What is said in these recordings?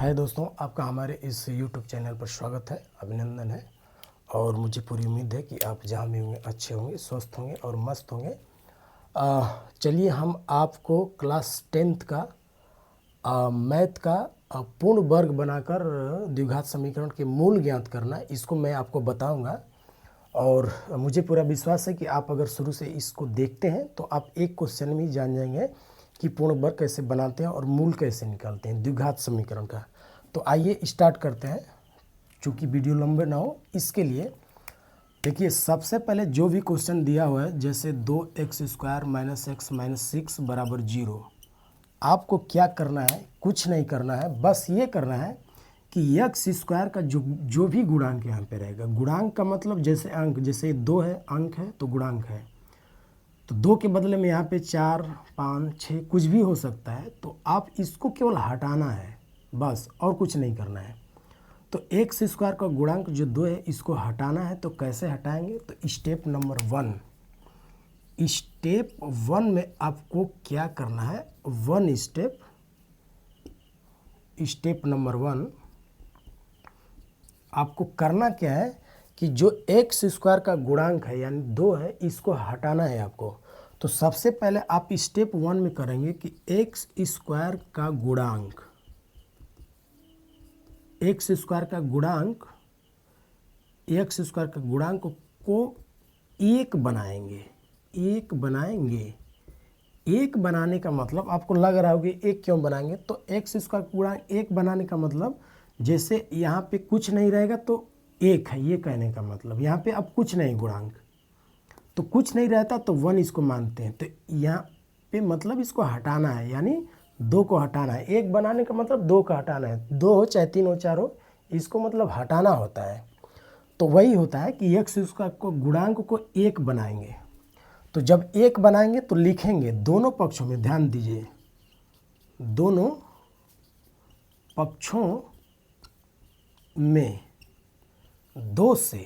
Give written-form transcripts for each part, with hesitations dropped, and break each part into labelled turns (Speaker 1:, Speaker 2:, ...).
Speaker 1: हाय दोस्तों, आपका हमारे इस YouTube चैनल पर स्वागत है, अभिनंदन है। और मुझे पूरी उम्मीद है कि आप जहाँ भी होंगे अच्छे होंगे, स्वस्थ होंगे और मस्त होंगे। चलिए हम आपको क्लास 10th का मैथ का पूर्ण वर्ग बनाकर द्विघात समीकरण के मूल ज्ञात करना, इसको मैं आपको बताऊंगा। और मुझे पूरा विश्वास है कि आप अगर शुरू से इसको देखते हैं तो आप एक क्वेश्चन में जान जाएंगे कि पूर्ण वर्ग कैसे बनाते हैं और मूल कैसे निकालते हैं द्विघात समीकरण का। तो आइए स्टार्ट करते हैं, चूँकि वीडियो लंबे ना हो इसके लिए। देखिए, सबसे पहले जो भी क्वेश्चन दिया हुआ है, जैसे 2x² - x - 6 बराबर 0, आपको क्या करना है? कुछ नहीं करना है, बस ये करना है कि x² का जो भी गुणांक यहाँ पे रहेगा, गुणांक का मतलब जैसे अंक, जैसे 2 है अंक है तो गुणांक है, तो 2 के बदले में यहाँ पे 4, 5, 6 कुछ भी हो सकता है। तो आप इसको केवल हटाना है बस, और कुछ नहीं करना है। तो x² का गुणांक जो 2 है इसको हटाना है। तो कैसे हटाएंगे? तो स्टेप नंबर 1, स्टेप 1 में आपको क्या करना है? स्टेप नंबर 1 आपको करना क्या है कि जो x² का गुणांक है यानी 2 है, इसको हटाना है आपको। तो सबसे पहले आप स्टेप 1 में करेंगे कि x² का गुणांक, x² का गुणांक को 1 बनाएंगे। 1 बनाएंगे। 1 बनाने का मतलब आपको लग रहा होगा 1 क्यों बनाएंगे? तो x² का गुणांक 1 बनाने का मतलब, जैसे यहाँ पे कुछ नहीं रहेगा तो 1 है, ये कहने का मतलब यहाँ पे अब कुछ नहीं, गुणांक तो कुछ नहीं रहता तो 1 इसको मानते हैं। तो यहाँ पे मतलब इसको हटाना है, यानी 2 को हटाना है। 1 बनाने का मतलब 2 का हटाना है, 2 हो चाहे 3 हो 4 हो, इसको मतलब हटाना होता है। तो वही होता है कि x² को गुणांक को 1 बनाएंगे। तो जब 1 बनाएंगे तो लिखेंगे दोनों पक्षों में, ध्यान दीजिए, दोनों पक्षों में 2 से,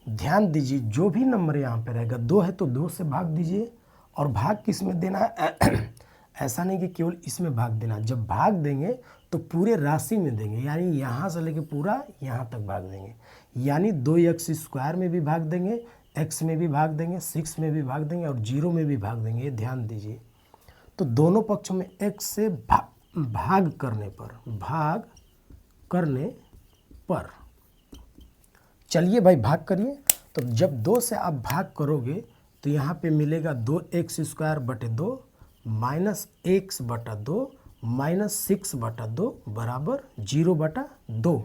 Speaker 1: ध्यान दीजिए, जो भी नंबर यहाँ पे रहेगा 2 है तो 2 से भाग दीजिए। और भाग किस में देना है? ऐसा नहीं कि केवल इसमें भाग देना, जब भाग देंगे तो पूरे राशि में देंगे, यानी यहाँ से लेके पूरा यहाँ तक भाग देंगे। यानी 2x² में भी भाग देंगे, x में भी भाग देंगे, 6 में भी भाग देंगे और 0 में भी भाग देंगे, ये ध्यान दीजिए। तो दोनों पक्षों में x से भाग करने पर चलिए भाई भाग करिए। तो जब 2 से आप भाग करोगे तो यहाँ पे मिलेगा 2x² बटे 2 माइनस x बटा 2 माइनस 6 बटा 2 बराबर 0 बटा 2।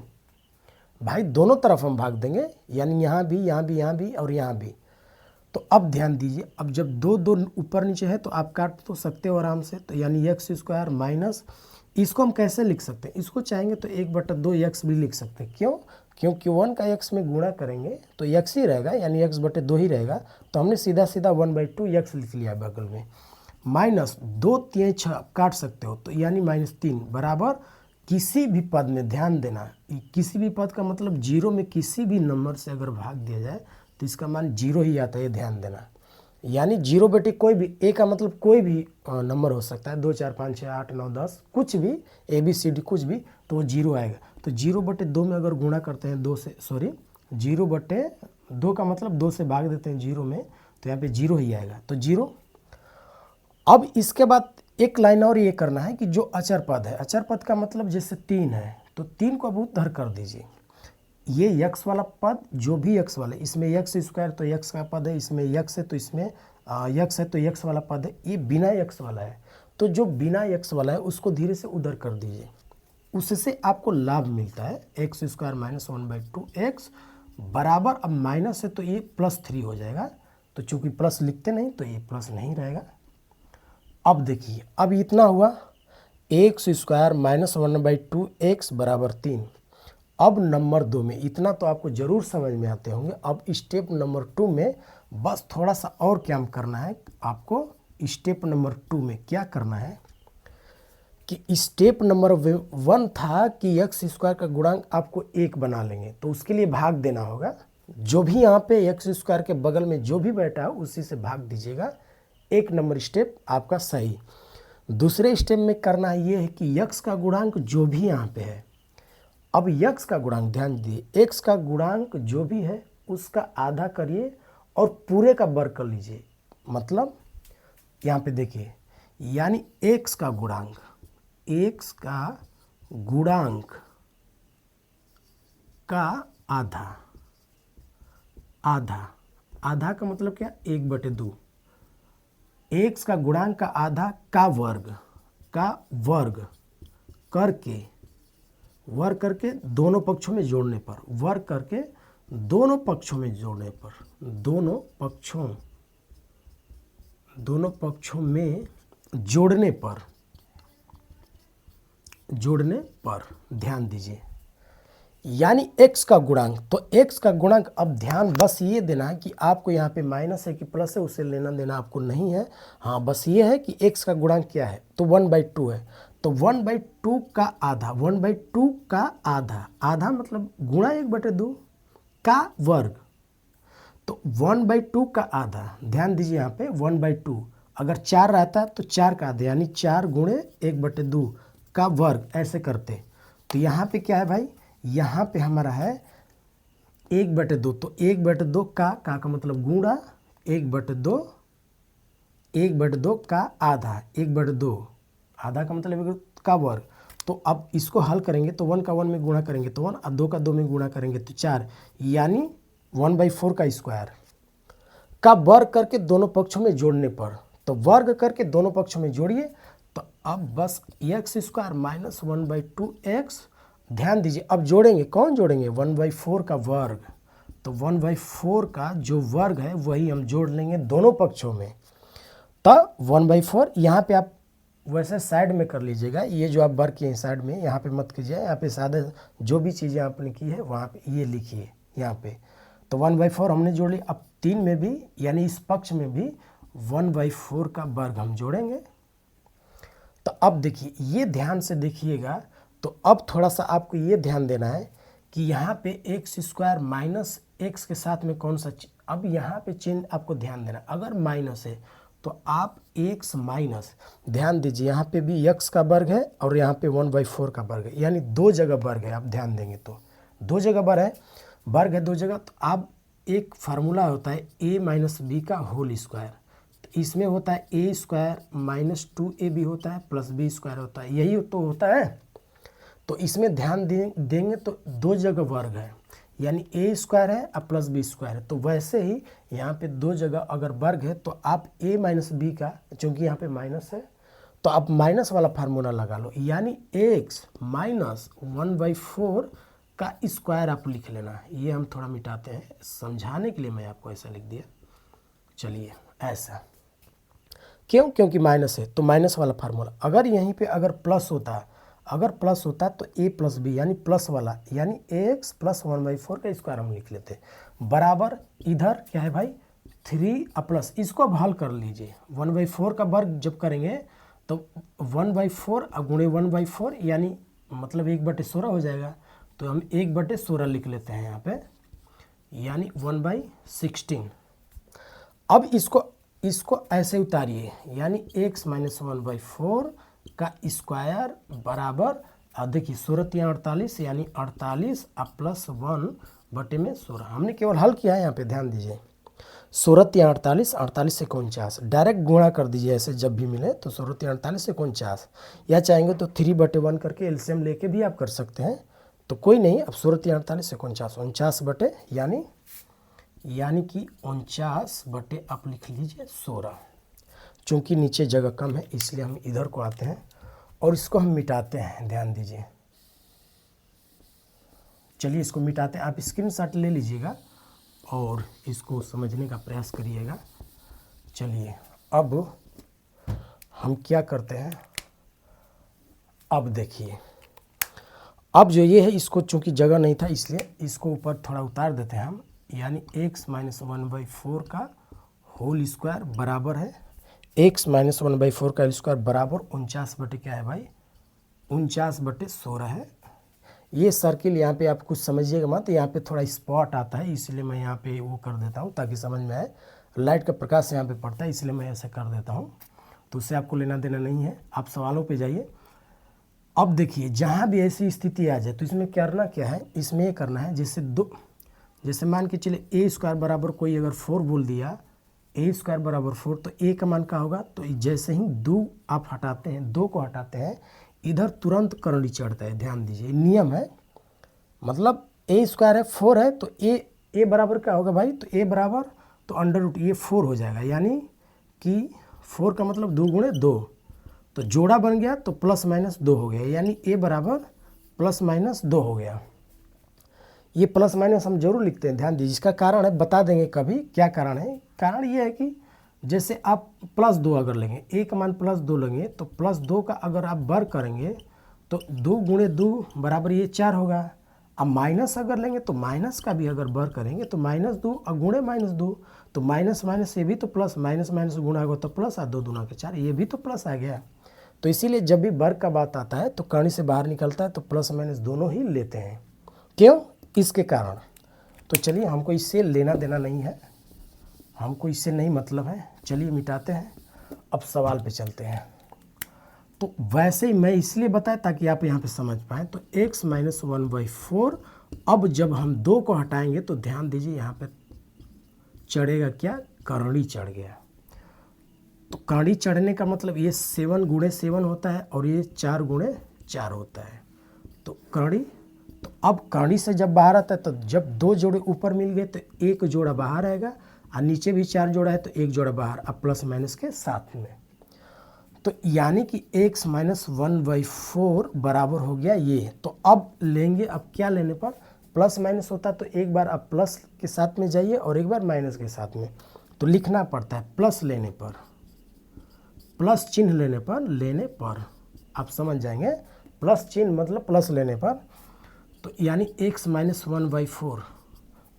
Speaker 1: भाई दोनों तरफ हम भाग देंगे, यानी यहाँ भी, यहाँ भी, यहाँ भी और यहाँ भी। तो अब ध्यान दीजिए, अब जब 2 ऊपर नीचे है तो आप काट तो सकते हो आराम से। तो यानी x² माइनस, इसको हम कैसे लिख सकते हैं? इसको चाहेंगे तो 1 बटा 2 x भी लिख सकते हैं। क्यों? क्योंकि 1 का x में गुणा करेंगे तो x ही रहेगा, यानी x बटे 2 ही रहेगा। तो हमने सीधा सीधा 1/2 x लिख लिया बगल में। माइनस 2 3 6 काट सकते हो, तो यानी -3 बराबर किसी भी पद में, ध्यान देना, किसी भी पद का मतलब 0 में किसी भी नंबर से अगर भाग दिया जाए तो इसका मान 0 ही आता है, ये ध्यान देना। यानी 0 बटे कोई भी, ए का मतलब कोई भी नंबर हो सकता है, 2 4 5 6 8 9 10 कुछ भी, ABCD कुछ भी, तो वो 0 आएगा। तो 0 बटे 2 में अगर गुणा करते हैं 2 से, 0 बटे 2 का मतलब 2 से भाग देते हैं 0 में, तो यहाँ पे 0 ही आएगा, तो 0। अब इसके बाद एक लाइन और ये करना है कि जो अचर पद है, अचर पद का मतलब जैसे 3 है तो 3 को अब उधर कर दीजिए। ये x वाला पद, जो भी x वाला, इसमें x² तो x का पद है, इसमें x है तो इसमें x है तो x वाला पद है, ये बिना x वाला है। तो जो बिना x वाला है उसको धीरे से उधर कर दीजिए, उससे आपको लाभ मिलता है। x² माइनस 1/2x बराबर, अब माइनस है तो ये +3 हो जाएगा। तो चूंकि प्लस लिखते नहीं तो ये प्लस नहीं रहेगा। अब देखिए, अब इतना हुआ, x² माइनस 1/2x बराबर 3। अब नंबर 2 में, इतना तो आपको जरूर समझ में आते होंगे। अब स्टेप नंबर 2 में बस थोड़ा सा और क्या करना है आपको। स्टेप नंबर 2 में क्या करना है कि स्टेप नंबर 1 था कि x² का गुणांक आपको 1 बना लेंगे, तो उसके लिए भाग देना होगा। जो भी यहाँ पे x² के बगल में जो भी बैठा है उसी से भाग दीजिएगा। 1 नंबर स्टेप आपका सही। दूसरे स्टेप में करना ये है कि यक्स का गुणांक जो भी यहाँ पे है, अब यक्स का गुणांक ध्यान दीजिए, एक्स का गुणांक जो भी है उसका आधा करिए और पूरे का वर्ग कर लीजिए। मतलब यहाँ पे देखिए, यानी एक्स का गुणांक का आधा, आधा का मतलब क्या, 1/2। एक्स का गुणांक का आधा का वर्ग करके दोनों पक्षों में जोड़ने पर, वर्ग करके दोनों पक्षों में जोड़ने पर, दोनों पक्षों में जोड़ने पर ध्यान दीजिए, यानी x का गुणांक। तो x का गुणांक, अब ध्यान बस ये देना है कि आपको यहाँ पे माइनस है कि प्लस है उससे लेना देना आपको नहीं है। हाँ, बस ये है कि x का गुणांक क्या है, तो 1/2 है। तो 1/2 का आधा, 1/2 का आधा मतलब गुणा 1/2 का वर्ग। तो 1/2 का आधा, ध्यान दीजिए यहाँ पे 1/2, अगर 4 रहता तो 4 का आधा, यानी 4 गुणे 1/2 का वर्ग, ऐसे करते। तो यहाँ पे क्या है भाई, यहाँ पे हमारा है 1/2। तो 1/2 का मतलब गुणा 1/2 का आधा, 1/2 आधा का मतलब का वर्ग। तो अब इसको हल करेंगे तो 1 का 1 में गुणा करेंगे तो 1, और 2 का 2 में गुणा करेंगे तो 4, यानी 1/4 का स्क्वायर का वर्ग करके दोनों पक्षों में जोड़ने पर। तो वर्ग करके दोनों पक्षों में जोड़िए, तो अब बस x² - 1/2x, ध्यान दीजिए अब जोड़ेंगे, कौन जोड़ेंगे, 1/4 का वर्ग। तो 1/4 का जो वर्ग है वही हम जोड़ लेंगे दोनों पक्षों में। तो 1/4 यहाँ पे आप वैसे साइड में कर लीजिएगा, ये जो आप वर्ग किए साइड में, यहाँ पे मत कीजिए, यहाँ पे सादा जो भी चीज़ें आपने की है वहाँ पे ये लिखिए यहाँ पे। तो 1/4 हमने जोड़ ली। अब 3 में भी, यानी इस पक्ष में भी 1/4 का वर्ग हम जोड़ेंगे। तो अब देखिए, ये ध्यान से देखिएगा। तो अब थोड़ा सा आपको ये ध्यान देना है कि यहाँ पे x² माइनस x के साथ में कौन सा, अब यहाँ पे चिन्ह आपको ध्यान देना, अगर माइनस है तो आप x माइनस, ध्यान दीजिए यहाँ पे भी x का वर्ग है और यहाँ पे 1/4 का वर्ग है, यानी 2 जगह वर्ग है। आप ध्यान देंगे तो 2 जगह वर्ग है 2 जगह। तो आप एक फार्मूला होता है a - b का होल स्क्वायर, तो इसमें होता है a² - 2ab होता है प्लस b² होता है, यही तो होता है। तो इसमें ध्यान देंगे तो 2 जगह वर्ग है, यानी a² है और प्लस b² है। तो वैसे ही यहाँ पे 2 जगह अगर वर्ग है तो आप a - b का, चूँकि यहाँ पे माइनस है तो आप माइनस वाला फार्मूला लगा लो, यानी x - 1/4 का स्क्वायर आप लिख लेना। ये हम थोड़ा मिटाते हैं, समझाने के लिए मैं आपको ऐसा लिख दिया। चलिए ऐसा क्यों, क्योंकि माइनस है तो माइनस वाला फार्मूला। अगर यहीं पे अगर प्लस होता तो a + b, यानी प्लस वाला, यानी ax + 1/4 का स्क्वायर हम लिख लेते, बराबर इधर क्या है भाई 3 प्लस, इसको अब हल कर लीजिए। 1/4 का वर्ग जब करेंगे तो 1/4 गुणे 1/4, यानी मतलब 1/16 हो जाएगा। तो हम 1/16 लिख लेते हैं यहाँ पे, यानी 1/16। अब इसको ऐसे उतारिए, यानी x - 1/4 का स्क्वायर बराबर, देखिए 16×3 = 48, यानी 48 प्लस 1/16। हमने केवल हल किया है यहाँ पे, ध्यान दीजिए 16×3 = 48, 48 से 49, डायरेक्ट गुणा कर दीजिए ऐसे जब भी मिले तो 16×3 से 49, या चाहेंगे तो 3/1 करके एलसीएम लेके भी आप कर सकते हैं, तो कोई नहीं। अब 16×3 से 49, 49 बटे, यानी कि 49 बटे आप लिख लीजिए 16। चूँकि नीचे जगह कम है इसलिए हम इधर को आते हैं और इसको हम मिटाते हैं, ध्यान दीजिए। चलिए इसको मिटाते हैं, आप स्क्रीनशॉट ले लीजिएगा और इसको समझने का प्रयास करिएगा। चलिए अब हम क्या करते हैं, अब देखिए, अब जो ये है इसको चूँकि जगह नहीं था इसलिए इसको ऊपर थोड़ा उतार देते हैं हम, यानी x - 1/4 का होल स्क्वायर बराबर है, x - 1/4 का स्क्वायर बराबर 49 बटे क्या है भाई 49/16 है। ये सर्किल यहाँ पे आप कुछ समझिएगा मत, यहाँ पे थोड़ा स्पॉट आता है इसलिए मैं यहाँ पे वो कर देता हूँ ताकि समझ में आए। लाइट का प्रकाश यहाँ पे पड़ता है इसलिए मैं ऐसा कर देता हूँ। तो उससे आपको लेना देना नहीं है। आप सवालों पे जाइए। अब देखिए जहाँ भी ऐसी स्थिति आ जाए तो इसमें करना क्या है, इसमें ये करना है जैसे मान के चले ए स्क्वायर बराबर कोई अगर 4 बोल दिया, ए स्क्वायर बराबर 4, तो ए का मान क्या होगा, तो जैसे ही 2 आप हटाते हैं, 2 को हटाते हैं, इधर तुरंत करंडी चढ़ता है। ध्यान दीजिए नियम है, मतलब ए स्क्वायर है 4 है तो ए बराबर क्या होगा भाई, तो ए बराबर तो अंडर रूट ये 4 हो जाएगा, यानी कि 4 का मतलब 2 गुणे 2, तो जोड़ा बन गया तो प्लस माइनस 2 हो गया, यानी ए बराबर प्लस माइनस 2 हो गया। ये प्लस माइनस हम जरूर लिखते हैं, ध्यान दीजिए। इसका कारण है, बता देंगे कभी क्या कारण है। कारण ये है कि जैसे आप प्लस 2 अगर लेंगे, ए का मान प्लस 2 लेंगे, तो प्लस 2 का अगर आप वर्ग करेंगे तो 2 गुणे 2 बराबर ये 4 होगा। अब माइनस अगर लेंगे तो माइनस का भी अगर वर्ग करेंगे तो -2 और गुणे -2, तो माइनस माइनस ये भी तो प्लस, माइनस माइनस गुणा होगा तो प्लस, और 2 दूना के 4, ये भी तो प्लस आ गया। तो इसीलिए जब भी वर्ग का बात आता है तो करनी से बाहर निकलता है तो प्लस माइनस दोनों ही लेते हैं। क्यों, इसके कारण। तो चलिए हमको इससे लेना देना नहीं है, हमको इससे नहीं मतलब है, चलिए मिटाते हैं। अब सवाल पे चलते हैं। तो वैसे ही मैं इसलिए बताया ताकि आप यहाँ पे समझ पाएँ। तो x - 1/4, अब जब हम 2 को हटाएंगे तो ध्यान दीजिए यहाँ पे चढ़ेगा क्या, करंडी चढ़ गया। तो करंडी चढ़ने का मतलब ये 7 गुणे 7 होता है और ये 4 गुणे 4 होता है। तो करंडी, तो अब करंडी से जब बाहर आता है तो जब 2 जोड़े ऊपर मिल गए तो 1 जोड़ा बाहर आएगा, और नीचे भी 4 जोड़ा है तो 1 जोड़ा बाहर, अब प्लस माइनस के साथ में। तो यानी कि x - 1/4 बराबर हो गया ये। तो अब लेंगे, अब क्या लेने पर प्लस माइनस होता है तो एक बार आप प्लस के साथ में जाइए और एक बार माइनस के साथ में, तो लिखना पड़ता है प्लस लेने पर, प्लस चिन्ह लेने पर आप समझ जाएंगे। प्लस चिन्ह मतलब प्लस लेने पर, तो यानी x - 1/4।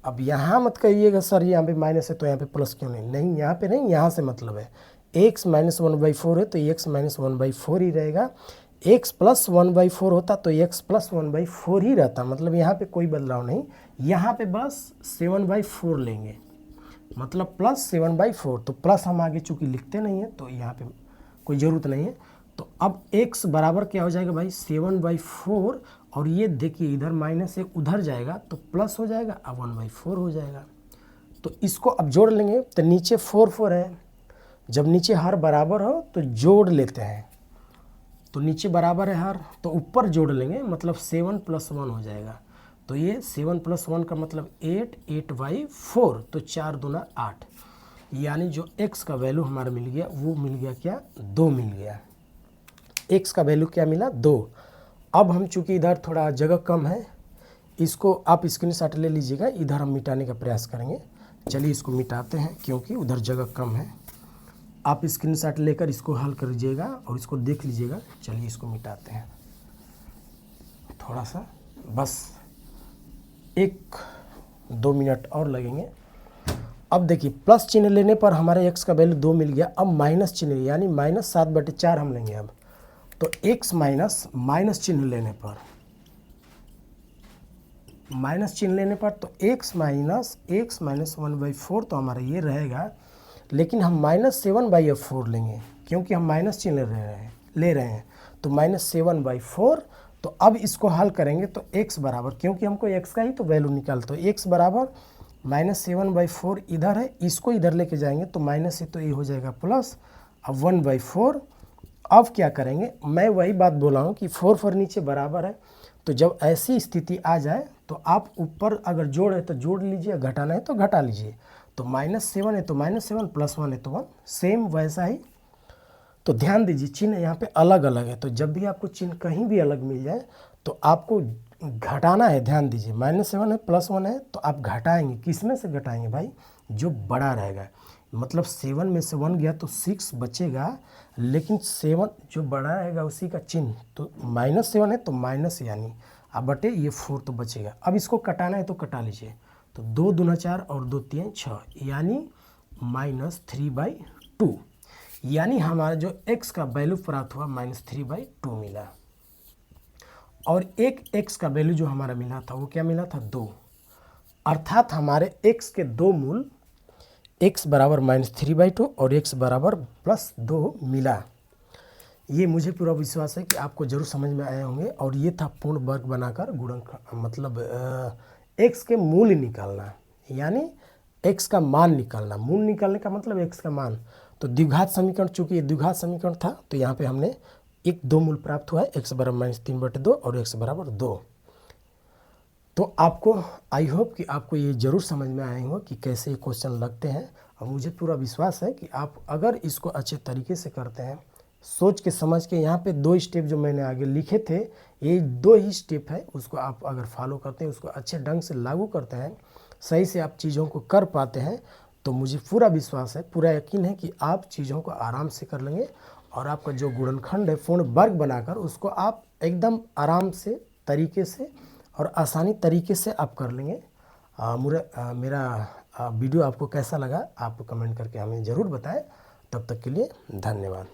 Speaker 1: अब यहाँ मत कहिएगा सर यहाँ पे माइनस है तो यहाँ पे प्लस क्यों नहीं, यहाँ पे नहीं, यहाँ से मतलब है x - 1/4 है तो x - 1/4 ही रहेगा। x + 1/4 होता तो x + 1/4 ही रहता, मतलब यहाँ पे कोई बदलाव नहीं। यहाँ पे बस 7/4 लेंगे, मतलब प्लस 7/4। तो प्लस हम आगे चूँकि लिखते नहीं है तो यहाँ पे कोई ज़रूरत नहीं है। तो अब x बराबर क्या हो जाएगा भाई, 7/4, और ये देखिए इधर माइनस 1 उधर जाएगा तो प्लस हो जाएगा, अब 1/4 हो जाएगा। तो इसको अब जोड़ लेंगे तो नीचे 4 है, जब नीचे हर बराबर हो तो जोड़ लेते हैं, तो नीचे बराबर है हर तो ऊपर जोड़ लेंगे, मतलब 7 + 1 हो जाएगा। तो ये 7 + 1 का मतलब 8, 8/4, तो 4 दूना 8, यानी जो x का वैल्यू हमारा मिल गया वो मिल गया क्या, 2 मिल गया। x का वैल्यू क्या मिला, 2। अब हम चूँकि इधर थोड़ा जगह कम है, इसको आप स्क्रीनशॉट ले लीजिएगा, इधर हम मिटाने का प्रयास करेंगे। चलिए इसको मिटाते हैं क्योंकि उधर जगह कम है। आप स्क्रीनशॉट लेकर इसको हल कर लीजिएगा और इसको देख लीजिएगा। चलिए इसको मिटाते हैं, थोड़ा सा बस 1-2 मिनट और लगेंगे। अब देखिए प्लस चिन्ह लेने पर हमारे x का वैल्यू 2 मिल गया। अब माइनस चिन्ह यानी -7/4 हम लेंगे। अब तो x माइनस चिन्ह लेने पर, माइनस चिन्ह लेने पर तो x - 1/4 तो हमारा ये रहेगा, लेकिन हम -7/4 लेंगे क्योंकि हम माइनस चिन्ह ले रहे हैं तो -7/4। तो अब इसको हल करेंगे तो x बराबर, क्योंकि हमको x का ही तो वैल्यू निकाल, तो x बराबर -7/4 इधर है, इसको इधर लेके जाएंगे तो माइनस से तो ये हो जाएगा प्लस, अब 1/4। अब क्या करेंगे, मैं वही बात बोला हूँ कि 4 नीचे बराबर है, तो जब ऐसी स्थिति आ जाए तो आप ऊपर अगर जोड़ है तो जोड़ लीजिए, घटाना है तो घटा लीजिए। तो -7 है तो -7, +1 है तो 1, सेम वैसा ही। तो ध्यान दीजिए चिन्ह यहाँ पे अलग अलग है, तो जब भी आपको चिन्ह कहीं भी अलग मिल जाए तो आपको घटाना है। ध्यान दीजिए -7 है, +1 है, तो आप घटाएंगे, किस में से घटाएंगे भाई, जो बड़ा रहेगा, मतलब 7 में से 1 गया तो 6 बचेगा, लेकिन 7 जो बड़ा रहेगा उसी का चिन्ह, तो -7 है तो माइनस, यानी अब बटे ये 4 तो बचेगा। अब इसको कटाना है तो कटा लीजिए, तो 2 दूना 4 और 2 3 6, यानी -3/2, यानी हमारा जो x का वैल्यू प्राप्त हुआ -3/2 मिला। और एक x का वैल्यू जो हमारा मिला था वो क्या मिला था, 2, अर्थात हमारे x के 2 मूल x बराबर -3/2 और x बराबर +2 मिला। ये मुझे पूरा विश्वास है कि आपको जरूर समझ में आए होंगे। और ये था पूर्ण वर्ग बनाकर गुणनखंड, मतलब x के मूल्य निकालना, यानी x का मान निकालना। मूल निकालने का मतलब x का मान। तो द्विघात समीकरण, चूंकि ये द्विघात समीकरण था तो यहाँ पे हमने एक 2 मूल प्राप्त हुआ है, x बराबर -3/2 और x बराबर 2। तो आपको आई होप कि आपको ये जरूर समझ में आए होंगे कि कैसे ये क्वेश्चन लगते हैं। और मुझे पूरा विश्वास है कि आप अगर इसको अच्छे तरीके से करते हैं, सोच के समझ के, यहाँ पे 2 स्टेप जो मैंने आगे लिखे थे, ये 2 ही स्टेप है, उसको आप अगर फॉलो करते हैं, उसको अच्छे ढंग से लागू करते हैं, सही से आप चीज़ों को कर पाते हैं, तो मुझे पूरा विश्वास है, पूरा यकीन है कि आप चीज़ों को आराम से कर लेंगे। और आपका जो गुणनखंड है पूर्ण वर्ग बनाकर, उसको आप एकदम आराम से तरीके से और आसानी तरीके से आप कर लेंगे। मेरा वीडियो आपको कैसा लगा आप कमेंट करके हमें ज़रूर बताएं। तब तक के लिए धन्यवाद।